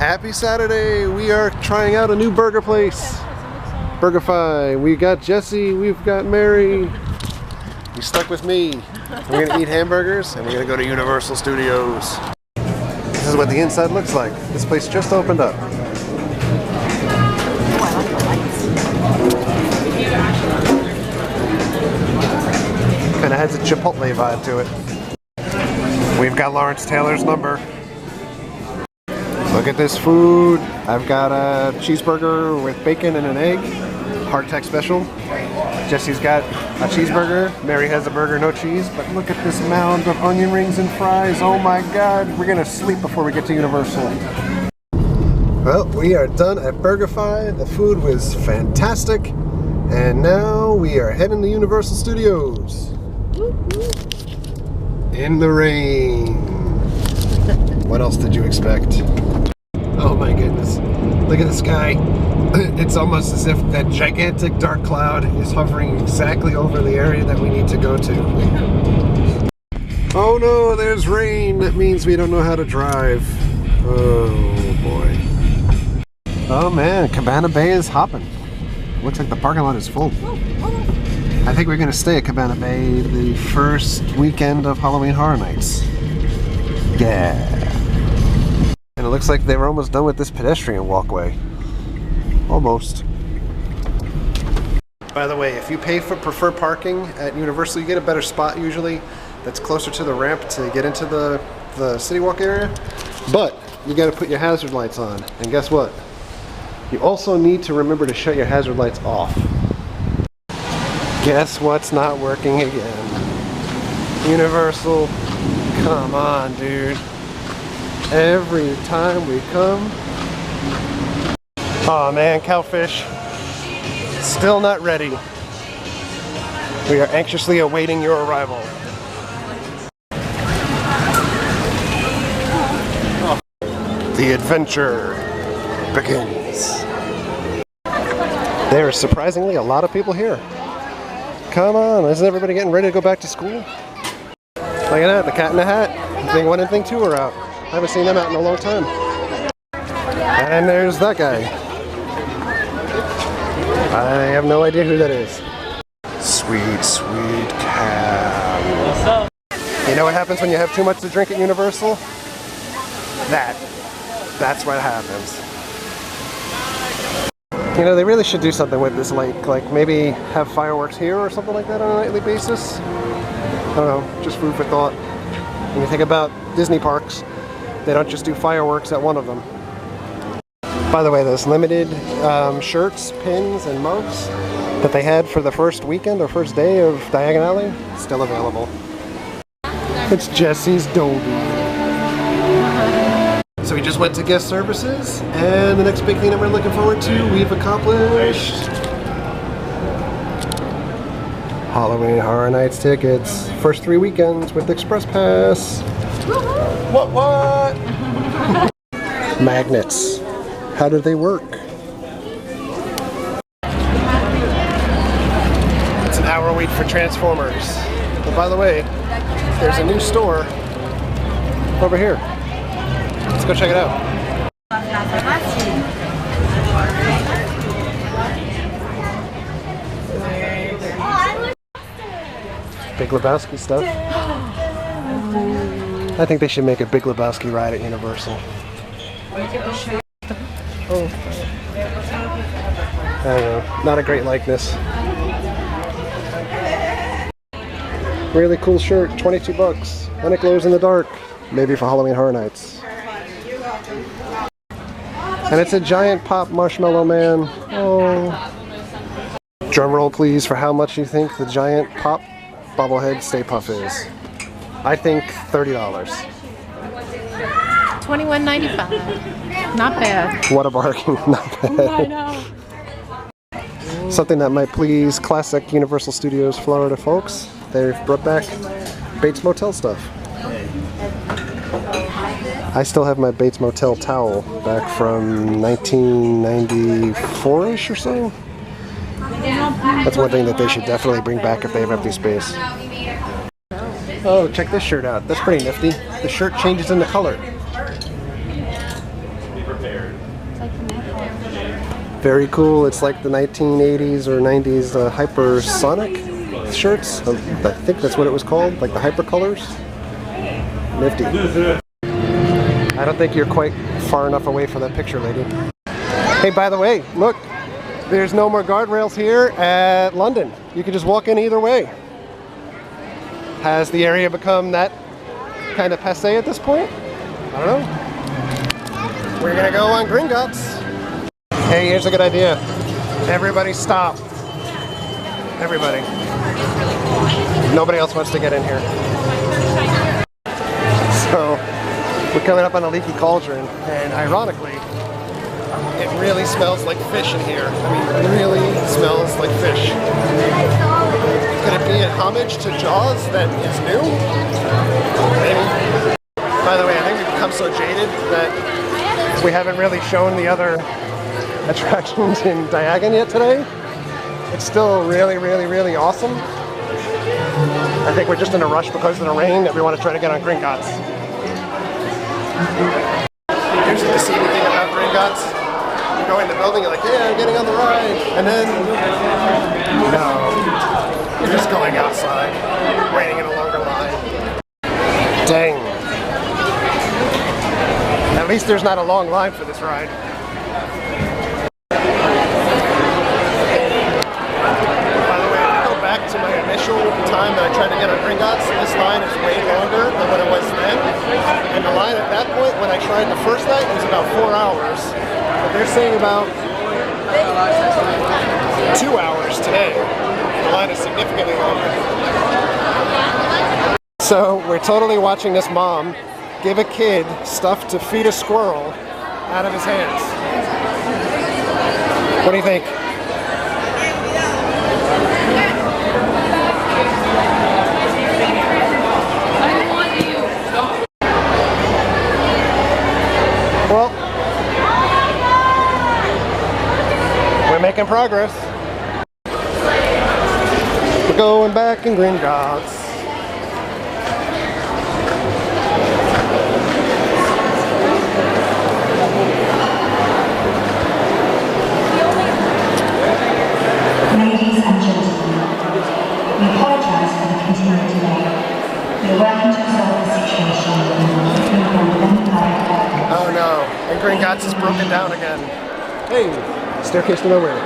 Happy Saturday! We are trying out a new burger place. BurgerFi. We got Jesse, we've got Mary. You stuck with me. We're gonna eat hamburgers and we're gonna go to Universal Studios. This is what the inside looks like. This place just opened up. Kinda has a Chipotle vibe to it. We've got Lawrence Taylor's number. Look at this food. I've got a cheeseburger with bacon and an egg. Hardtack special. Jesse's got a cheeseburger. Mary has a burger, no cheese. But look at this mound of onion rings and fries. Oh my God. We're gonna sleep before we get to Universal. Well, we are done at BurgerFi. The food was fantastic. And now we are heading to Universal Studios. In the rain. What else did you expect? Oh my goodness. Look at the sky. It's almost as if that gigantic dark cloud is hovering exactly over the area that we need to go to. Oh no, there's rain. That means we don't know how to drive. Oh boy. Oh man, Cabana Bay is hopping. Looks like the parking lot is full. I think we're going to stay at Cabana Bay the first weekend of Halloween Horror Nights. Yeah. And it looks like they were almost done with this pedestrian walkway. Almost. By the way, if you prefer parking at Universal, you get a better spot usually that's closer to the ramp to get into the City Walk area. But you got to put your hazard lights on. And guess what? You also need to remember to shut your hazard lights off. Guess what's not working again? Universal. Come on, dude. Every time we come. Oh man, Cowfish. Still not ready. We are anxiously awaiting your arrival. Oh. The adventure begins. There are surprisingly a lot of people here. Come on, isn't everybody getting ready to go back to school? Look at that, the Cat in the Hat. Thing 1 and Thing 2 are out. I haven't seen them out in a long time. And there's that guy. I have no idea who that is. Sweet, sweet cow. What's up? You know what happens when you have too much to drink at Universal? That's what happens. You know, they really should do something with this lake. Like maybe have fireworks here or something like that on a nightly basis. I don't know, just food for thought. When you think about Disney parks, they don't just do fireworks at one of them. By the way, those limited shirts, pins, and mugs that they had for the first weekend or first day of Diagon Alley, still available. It's Jesse's Dolby. So we just went to guest services, and the next big thing that we're looking forward to, we've accomplished. Halloween Horror Nights tickets. First 3 weekends with Express Pass. What? Magnets. How do they work? It's an hour wait for Transformers. But by the way, there's a new store over here. Let's go check it out. Big Lebowski stuff. I think they should make a Big Lebowski ride at Universal. Oh. I don't know. Not a great likeness. Really cool shirt. 22 bucks. And it glows in the dark. Maybe for Halloween Horror Nights. And it's a giant pop marshmallow man. Oh. Drum roll please for how much you think the giant pop bobblehead Stay Puft is. I think $30. $21.95. Not bad. What a bargain. Not bad. I know. Something that might please classic Universal Studios Florida folks. They've brought back Bates Motel stuff. I still have my Bates Motel towel back from 1994-ish or so. That's one thing that they should definitely bring back if they have empty space. Oh, check this shirt out. That's pretty nifty. The shirt changes into color. Very cool. It's like the 1980s or 90s hypersonic shirts. I think that's what it was called, like the hyper colors. Nifty. I don't think you're quite far enough away from that picture, lady. Hey, by the way, look, there's no more guardrails here at London. You can just walk in either way. Has the area become that kind of passé at this point? I don't know. We're gonna go on Gringotts. Hey, here's a good idea. Everybody stop. Everybody. Nobody else wants to get in here. So, we're coming up on a leaky cauldron, and ironically, it really smells like fish in here. I mean, it really smells like fish. Could it be a homage to Jaws that is new? Maybe. By the way, I think we've become so jaded that we haven't really shown the other attractions in Diagon yet today. It's still really, really, really awesome. I think we're just in a rush because of the rain that we want to try to get on Gringotts. Here's the deceiving thing about Gringotts. You go in the building, you're like, yeah, I'm getting on the ride. And then, no. You're just going outside, waiting in a longer line. Dang. At least there's not a long line for this ride. To my initial time that I tried to get on Gringotts, this line is way longer than what it was then. And the line at that point, when I tried the first night, was about 4 hours. But they're saying about 2 hours today. The line is significantly longer. So we're totally watching this mom give a kid stuff to feed a squirrel out of his hands. What do you think? Well, we're making progress. We're going back in Gringotts. Ladies and gentlemen, we apologize for the continued delay. We are working to resolve the situation Oh no, and Gringotts is broken down again. Hey, staircase to nowhere.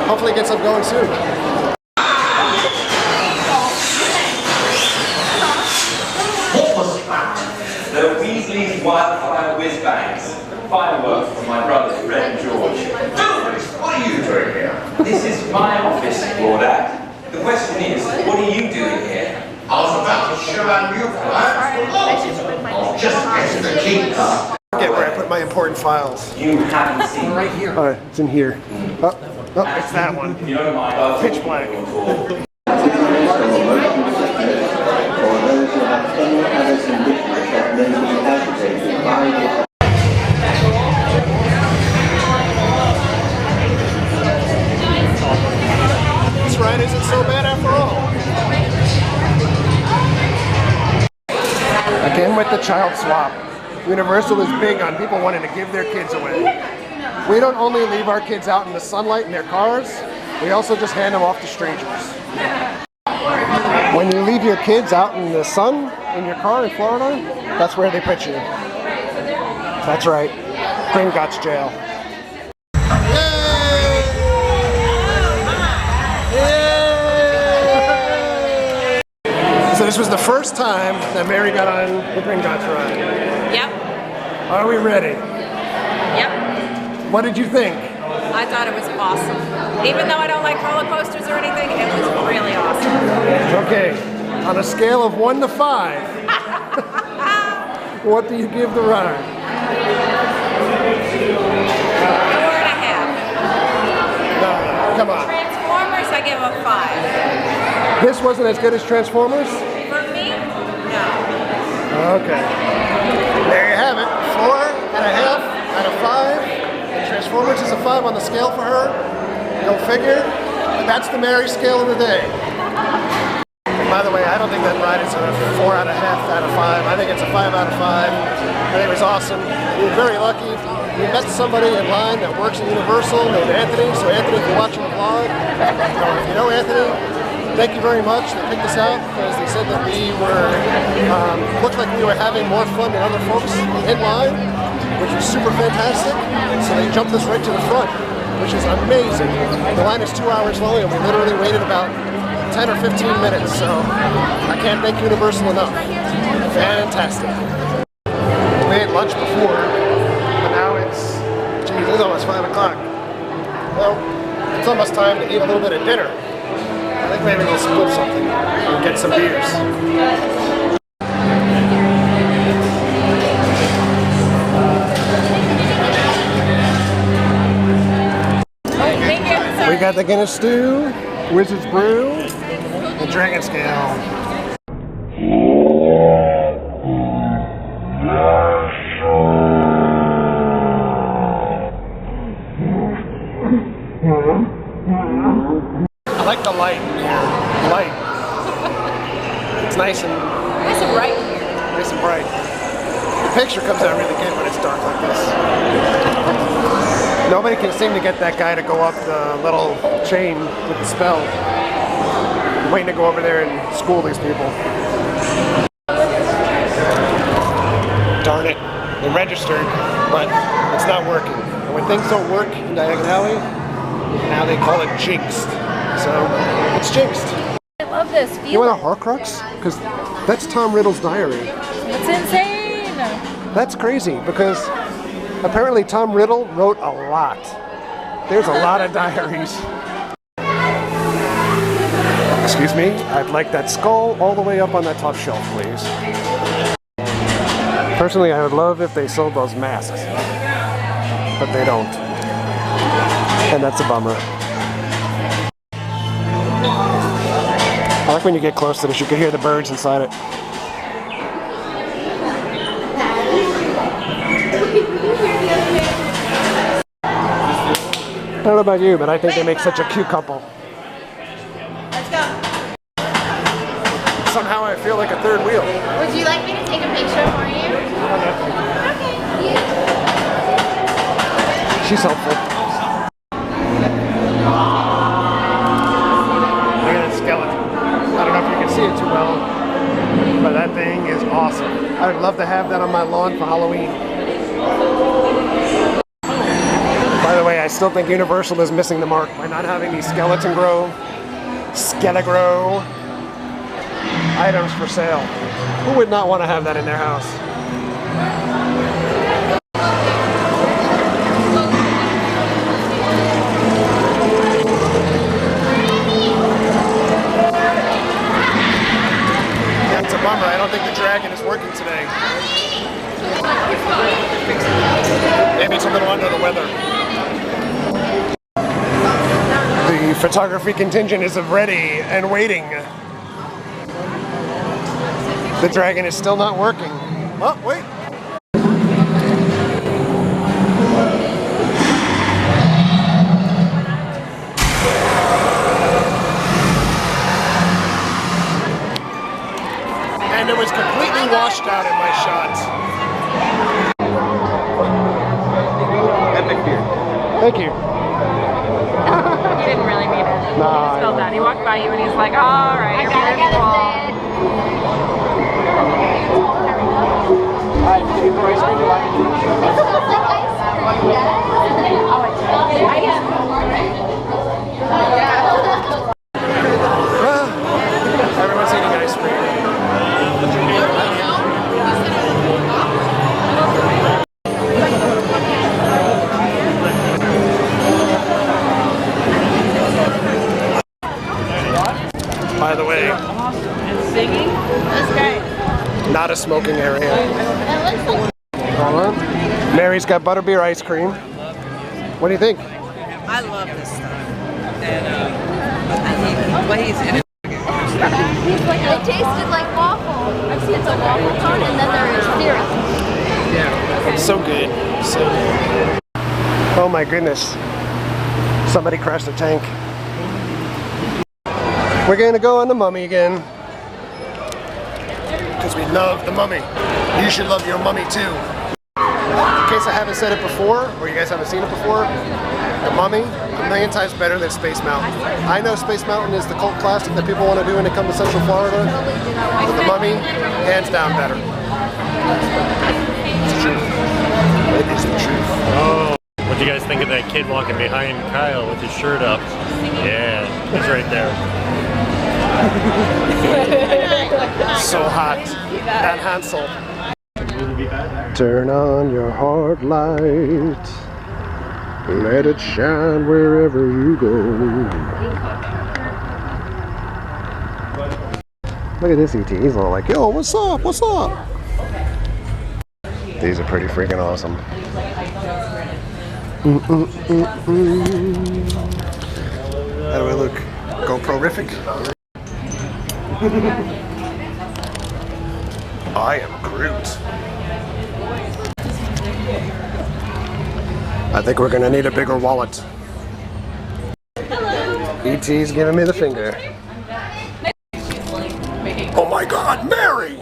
Hopefully it gets up going soon. What was that? The Weasley's wildfire whiz bangs. Fireworks from my brother, Fred and George. What are you doing here? This is my office, Lord Ad. The question is, what are you doing here? I was about to show our new clients. I'll just get to the keys. Forget where I put my important files. You haven't seen right here. Oh, it's in here. Oh, it's that one. You know my Pitch black. This ride isn't so bad after all. Again with the child swap. Universal is big on people wanting to give their kids away. We don't only leave our kids out in the sunlight in their cars, we also just hand them off to strangers. When you leave your kids out in the sun in your car in Florida, that's where they put you. That's right, Gringotts jail. So this was the first time that Mary got on the Gringotts ride. Yep. Are we ready? Yep. What did you think? I thought it was awesome. Even though I don't like roller coasters or anything, it was really awesome. Okay, on a scale of 1 to 5, what do you give the ride? 4.5. No, come on. Transformers, I give a 5. This wasn't as good as Transformers? For me, no. Okay. There you have it. 4.5 out of 5. And Transformers is a 5 on the scale for her. Go figure. But that's the Mary scale of the day. By the way, I don't think that ride is a 4.5 out of 5. I think it's a 5 out of 5. I think it was awesome. We were very lucky. We met somebody in line that works at Universal named Anthony. So Anthony, if you're watching the vlog, or if you know Anthony, thank you very much. They picked us out because they said that we were, looked like we were having more fun than other folks in line, which was super fantastic. So they jumped us right to the front, which is amazing. The line is 2 hours long and we literally waited about 10 or 15 minutes, so I can't thank Universal enough. Fantastic. We ate lunch before, but now it's, geez, it's almost 5 o'clock. Well, it's almost time to eat a little bit of dinner. I think maybe we'll split something and get some beers. We got the Guinness Stew, Wizard's Brew, and Dragon Scale. I like the light here. Light. It's nice and bright here. Nice and bright. The picture comes out really good when it's dark like this. Nobody can seem to get that guy to go up the little chain with the spell. I'm waiting to go over there and school these people. Darn it. They registered, but it's not working. And when things don't work in Diagon Alley, now they call it jinxed. So, it's jinxed. I love this feeling. You want a Horcrux? Because that's Tom Riddle's diary. It's insane. That's crazy, because apparently Tom Riddle wrote a lot. There's a lot of diaries. Excuse me, I'd like that skull all the way up on that top shelf, please. Personally, I would love if they sold those masks, but they don't. And that's a bummer. I like when you get close to this, you can hear the birds inside it. I don't know about you, but I think they make such a cute couple. Let's go. Somehow I feel like a third wheel. Would you like me to take a picture for you? Okay. She's helpful. Look at that skeleton. I don't know if you can see it too well, but that thing is awesome. I would love to have that on my lawn for Halloween. By the way, I still think Universal is missing the mark by not having these skeleton grow items for sale. Who would not want to have that in their house? Yeah, it's a bummer. I don't think the Dragon is working today. Maybe it's a little under the weather. The photography contingent is ready and waiting. The Dragon is still not working. Oh, wait. And it was completely washed out in my shots. Thank you. He didn't really mean it. Nah, He felt that. He walked by you and he's like, all right, you're everyone's eating ice cream. By the way, singing? That's great. not a smoking area. Mary's got butterbeer ice cream. What do you think? I love this stuff. And I think he's in it. It tasted like waffle. It's a waffle cone and then there is syrup. Yeah. So good. So good. Oh my goodness. Somebody crashed a tank. We're gonna go on the Mummy again. because we love the Mummy. You should love your Mummy too. In case I haven't said it before, or you guys haven't seen it before, the Mummy, a million times better than Space Mountain. I know Space Mountain is the cult classic that people want to do when they come to Central Florida, but the Mummy, hands down better. It's the truth. It is the truth. Oh, what do you guys think of that kid walking behind Kyle with his shirt up? Yeah, he's right there. So hot. That Hansel. Turn on your heart light. Let it shine wherever you go. Look at this ET. He's all like, yo, what's up? What's up? These are pretty freaking awesome. How do I look? GoPro-rific? I am Groot. I think we're gonna need a bigger wallet. Hello. E.T.'s giving me the finger. Oh my God, Mary!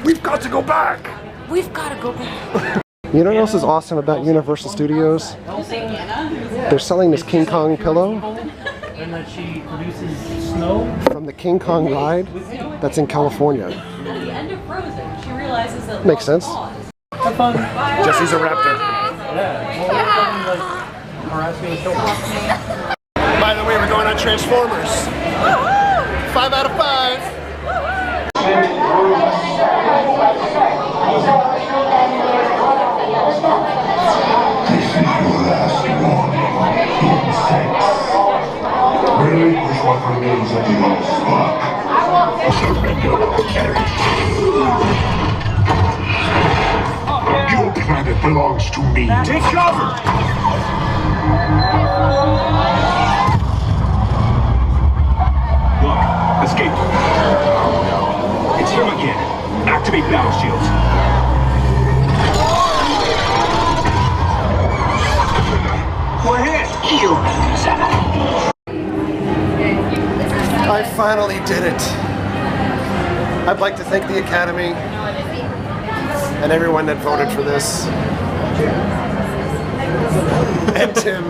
We've got to go back! We've got to go back. You know what else is awesome about Universal Studios? They're selling this King Kong pillow. And that she produces snow from the King Kong ride that's in California. At the end of Frozen, she realizes that makes sense. Have fun. Jesse's a raptor. Yeah. Well, like, harass me and kill me. By the way, we're going on Transformers. 5 out of 5. Relinquish what remains of the old spark. Your planet belongs to me. Take cover! Look, escape. It's him again. Activate battle shields. Go ahead. I finally did it. I'd like to thank the Academy and everyone that voted for this. And Tim.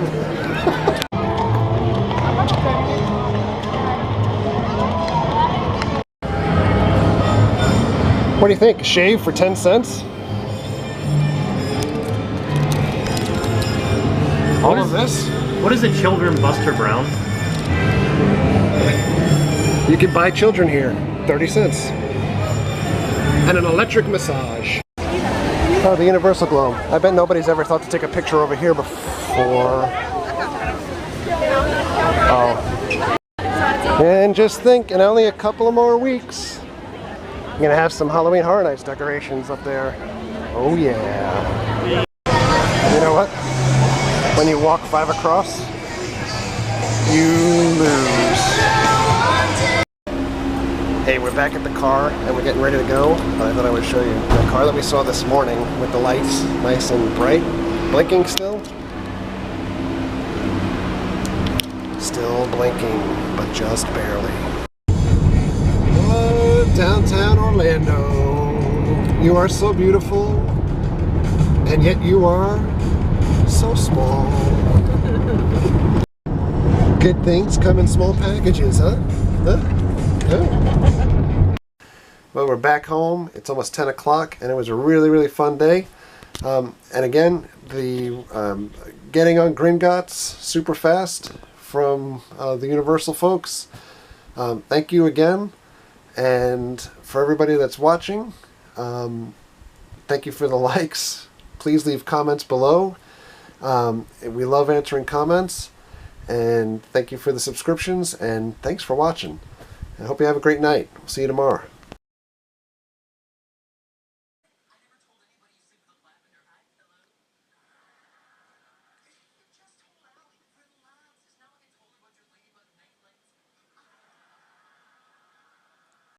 What do you think? A shave for 10 cents? All of this? What is a Children Buster Brown? You can buy children here, 30 cents. And an electric massage. Oh, the Universal Globe. I bet nobody's ever thought to take a picture over here before. Oh. And just think, in only a couple of more weeks, you're gonna have some Halloween Horror Nights decorations up there. Oh yeah. You know what? When you walk 5 across, you lose. Hey, we're back at the car and we're getting ready to go, but I thought I would show you the car that we saw this morning with the lights nice and bright, blinking still. Still blinking, but just barely. Oh, downtown Orlando. You are so beautiful, and yet you are so small. Good things come in small packages, huh? Well, we're back home. It's almost 10 o'clock, and it was a really, really fun day. And again, the getting on Gringotts super fast from the Universal folks. Thank you again. And for everybody that's watching, thank you for the likes. Please leave comments below. We love answering comments. And thank you for the subscriptions, and thanks for watching. I hope you have a great night. We'll see you tomorrow.